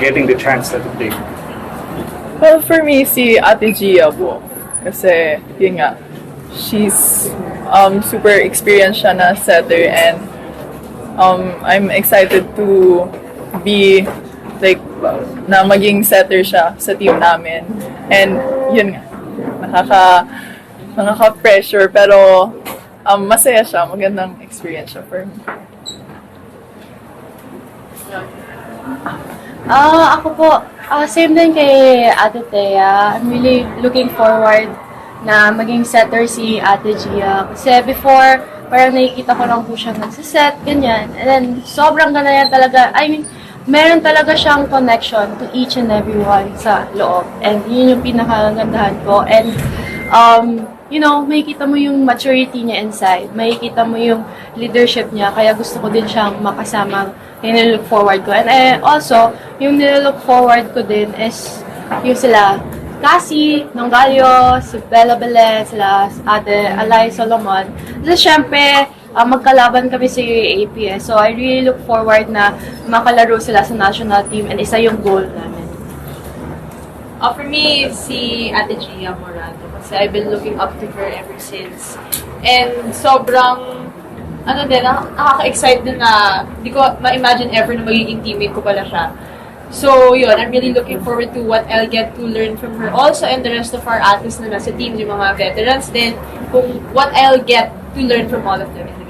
getting the chance to play? Well, for me, si Ate Gia po. Kasi, yun nga, she's super experienced siya na setter and I'm excited to be like na maging setter siya sa team namin. And yun nga, nakaka-pressure pero masaya siya, magandang experience siya for me. Ako po, same din kay Ate Thea. I'm really looking forward na maging setter si Ate Gia. Kasi before, parang nakikita ko lang po siya nagsiset, ganyan. And then, sobrang ganda niya talaga. I mean, meron talaga siyang connection to each and everyone sa loob. And yun yung pinakagandahan ko. And, you know, makikita mo yung maturity niya inside. Makikita mo yung leadership niya. Kaya gusto ko din siyang makasama. Yung nilook forward ko. And also, yung nilook forward ko din is yung sila Cassie, Nonggalio, si Bella Belen, sila Ate Alay Solomon. So, syempre, magkalaban kami sa APS. So, I really look forward na makalaro sila sa national team and isa yung goal namin. For me, si Ate Gia Morado. Kasi I've been looking up to her ever since. And sobrang, nakaka-excite din na di ko ma-imagine ever na magiging teammate ko pala siya. So, yun, I'm really looking forward to what I'll get to learn from her also and the rest of our athletes na nasa team, yung mga veterans din, kung what I'll get to learn from all of them in the